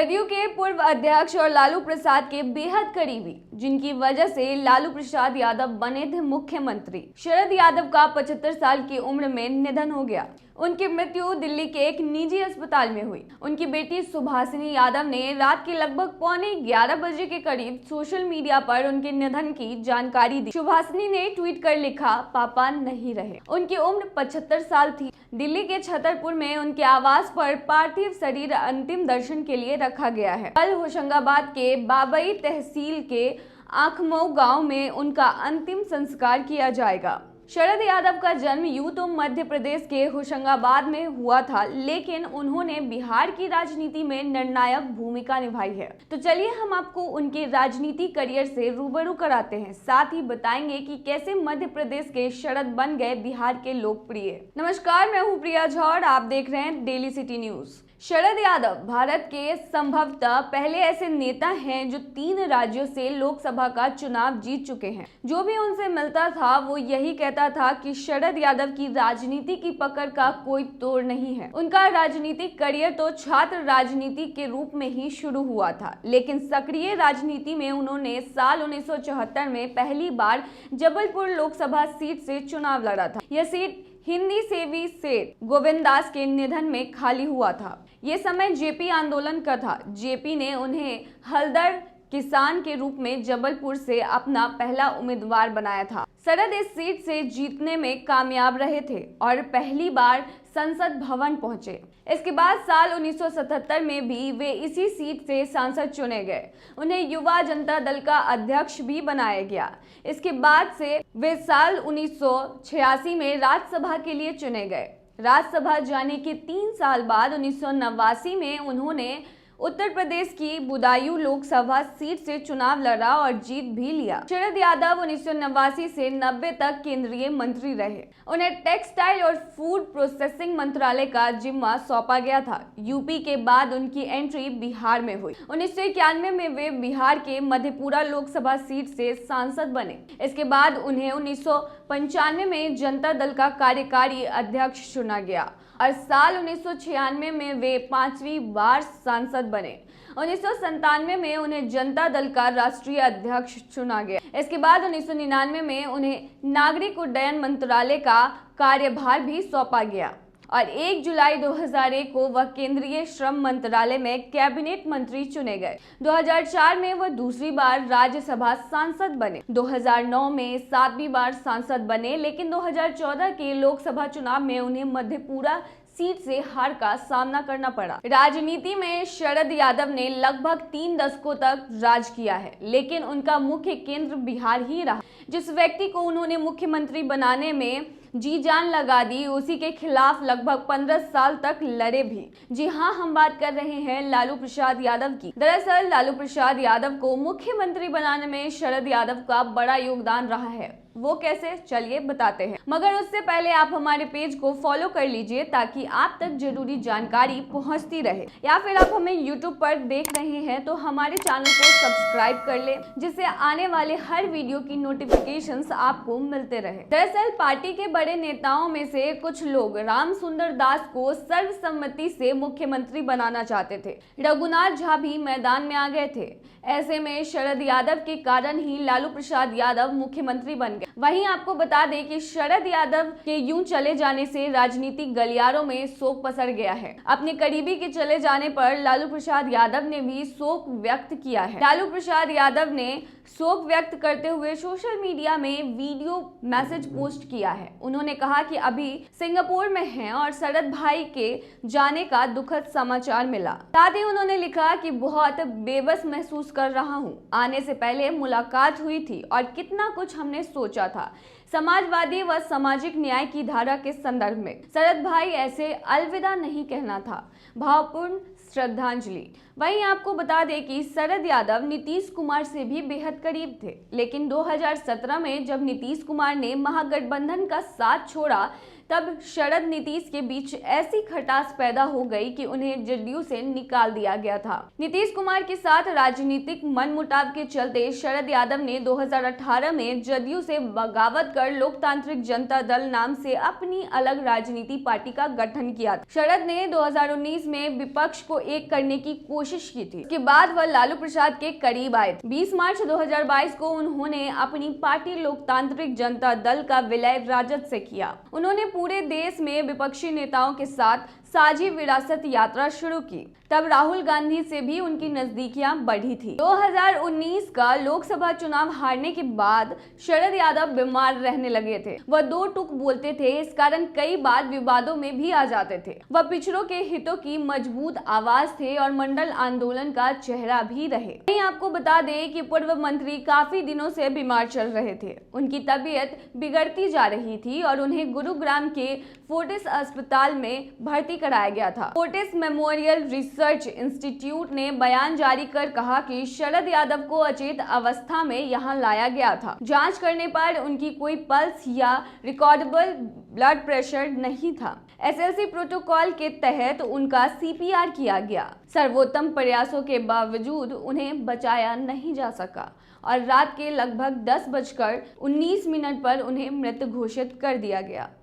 जदयू के पूर्व अध्यक्ष और लालू प्रसाद के बेहद करीबी, जिनकी वजह से लालू प्रसाद यादव बने थे मुख्यमंत्री। शरद यादव का 75 साल की उम्र में निधन हो गया। उनकी मृत्यु दिल्ली के एक निजी अस्पताल में हुई। उनकी बेटी सुभाषिनी यादव ने रात के लगभग 11:15 बजे के करीब सोशल मीडिया पर उनके निधन की जानकारी दी। सुभाषिनी ने ट्वीट कर लिखा, पापा नहीं रहे। उनकी उम्र 75 साल थी। दिल्ली के छतरपुर में उनके आवास पर पार्थिव शरीर अंतिम दर्शन के लिए रखा गया है। कल होशंगाबाद के बाबई तहसील के आखमऊ गांव में उनका अंतिम संस्कार किया जाएगा। शरद यादव का जन्म यूं तो मध्य प्रदेश के होशंगाबाद में हुआ था, लेकिन उन्होंने बिहार की राजनीति में निर्णायक भूमिका निभाई है। तो चलिए हम आपको उनके राजनीति करियर से रूबरू कराते हैं, साथ ही बताएंगे कि कैसे मध्य प्रदेश के शरद बन गए बिहार के लोकप्रिय। नमस्कार, मैं हूँ प्रिया झा और आप देख रहे हैं daily city news. Sharad Yadav Bharat के संभवतः पहले ऐसे नेता हैं जो 3 राज्यों से लोकसभा का चुनाव जीत चुके हैं। जो भी उनसे मिलता था वो यही कहता था कि शरद यादव की राजनीति की पकड़ का कोई तोड़ नहीं है। उनका राजनीतिक करियर तो छात्र राजनीति के रूप में ही शुरू हुआ था, लेकिन सक्रिय राजनीति में उन्होंने साल 1974 में पहली बार जबलपुर लोकसभा सीट से चुनाव लड़ा था। यह सीट हिंदी सेवी सेठ गोविंददास के निधन में खाली हुआ था। ये समय जेपी आंदोलन का था। जेपी ने उन्हें हलदर किसान के रूप में जबलपुर से अपना पहला उम्मीदवार बनाया था। शरद इस सीट से जीतने में कामयाब रहे थे और पहली बार संसद भवन पहुंचे। इसके बाद साल 1977 में भी वे इसी सीट से सांसद चुने गए। उन्हें युवा जनता दल का अध्यक्ष भी बनाया गया। इसके बाद से वे साल 1986 में राज्यसभा के लिए चुने गए। राज्यसभा जाने के 3 साल बाद 1989 में उन्होंने उत्तर प्रदेश की बदायूं लोकसभा सीट से चुनाव लड़ा और जीत भी लिया। शरद यादव 1989 से 90 तक केंद्रीय मंत्री रहे। उन्हें टेक्सटाइल और फूड प्रोसेसिंग मंत्रालय का जिम्मा सौंपा गया था। यूपी के बाद उनकी एंट्री बिहार में हुई। 1991 में वे बिहार के मधेपुरा लोकसभा सीट से सांसद बने। इसके बाद उन्हें 1995 में जनता दल का कार्यकारी अध्यक्ष चुना गया और साल 1996 में वे 5वीं बार सांसद बने। 1997 में उन्हें जनता दल का राष्ट्रीय अध्यक्ष चुना गया। इसके बाद 1999 में उन्हें नागरिक उड्डयन मंत्रालय का कार्यभार भी सौंपा गया और 1 जुलाई 2001 को वह केंद्रीय श्रम मंत्रालय में कैबिनेट मंत्री चुने गए। 2004 में वह दूसरी बार राज्यसभा सांसद बने। 2009 में 7वीं बार सांसद बने, लेकिन 2014 के लोकसभा चुनाव में उन्हें मधेपुरा सीट से हार का सामना करना पड़ा। राजनीति में शरद यादव ने लगभग 3 दशकों तक राज किया है, लेकिन उनका मुख्य केंद्र बिहार ही रहा। जिस व्यक्ति को उन्होंने मुख्यमंत्री बनाने में जी जान लगा दी, उसी के खिलाफ लगभग 15 साल तक लड़े भी। जी हाँ, हम बात कर रहे हैं लालू प्रसाद यादव की। दरअसल लालू प्रसाद यादव को मुख्यमंत्री बनाने में शरद यादव का बड़ा योगदान रहा है। वो कैसे, चलिए बताते हैं। मगर उससे पहले आप हमारे पेज को फॉलो कर लीजिए ताकि आप तक जरूरी जानकारी पहुंचती रहे। या फिर आप हमें यूट्यूब पर देख रहे हैं तो हमारे चैनल को सब्सक्राइब कर ले, जिससे आने वाले हर वीडियो की नोटिफिकेशंस आपको मिलते रहे। दरअसल पार्टी के बड़े नेताओं में से कुछ लोग राम सुंदर दास को सर्वसम्मति से मुख्यमंत्री बनाना चाहते थे। रघुनाथ झा भी मैदान में आ गए थे। ऐसे में शरद यादव के कारण ही लालू प्रसाद यादव मुख्यमंत्री बन गए। वहीं आपको बता दें कि शरद यादव के यूं चले जाने से राजनीतिक गलियारों में शोक पसर गया है। अपने करीबी के चले जाने पर लालू प्रसाद यादव ने भी शोक व्यक्त किया है। लालू प्रसाद यादव ने शोक व्यक्त करते हुए सोशल मीडिया में वीडियो मैसेज पोस्ट किया है। उन्होंने कहा कि अभी सिंगापुर में हैं और शरद भाई के जाने का दुखद समाचार मिला। साथ ही उन्होंने लिखा कि बहुत बेबस महसूस कर रहा हूं। आने से पहले मुलाकात हुई थी और कितना कुछ हमने सोचा था, समाजवादी व सामाजिक न्याय की धारा के संदर्भ में। शरद भाई ऐसे अलविदा नहीं कहना था। भावपूर्ण श्रद्धांजलि। वहीं आपको बता दें कि शरद यादव नीतीश कुमार से भी बेहद करीब थे, लेकिन 2017 में जब नीतीश कुमार ने महागठबंधन का साथ छोड़ा तब शरद नीतीश के बीच ऐसी खटास पैदा हो गई कि उन्हें जदयू से निकाल दिया गया था। नीतीश कुमार के साथ राजनीतिक मनमुटाव के चलते शरद यादव ने 2018 में जदयू से बगावत कर लोकतांत्रिक जनता दल नाम से अपनी अलग राजनीति पार्टी का गठन किया। शरद ने 2019 में विपक्ष को एक करने की कोशिश की थी। इसके बाद वह लालू प्रसाद के करीब आए। 20 मार्च 2022 को उन्होंने अपनी पार्टी लोकतांत्रिक जनता दल का विलय राजद से किया। उन्होंने पूरे देश में विपक्षी नेताओं के साथ साझी विरासत यात्रा शुरू की। तब राहुल गांधी से भी उनकी नजदीकियां बढ़ी थी। 2019 का लोकसभा चुनाव हारने के बाद शरद यादव बीमार रहने लगे थे। वह दो टूक बोलते थे, इस कारण कई बार विवादों में भी आ जाते थे। वह पिछड़ों के हितों की मजबूत आवाज थे और मंडल आंदोलन का चेहरा भी रहे। वहीं आपको बता दें कि पूर्व मंत्री काफी दिनों से बीमार चल रहे थे। उनकी तबीयत बिगड़ती जा रही थी और उन्हें गुरुग्राम के फोर्टिस अस्पताल में भर्ती कराया गया था। फोर्टिस मेमोरियल रिसर्च इंस्टीट्यूट ने बयान जारी कर कहा कि शरद यादव को अचेत अवस्था में यहां लाया गया था। जांच करने पर उनकी कोई पल्स या रिकॉर्डेबल ब्लड प्रेशर नहीं था। एसएलसी प्रोटोकॉल के तहत उनका सीपीआर किया गया। सर्वोत्तम प्रयासों के बावजूद उन्हें बचाया नहीं जा सका और रात के लगभग 10:19 पर उन्हें मृत घोषित कर दिया गया।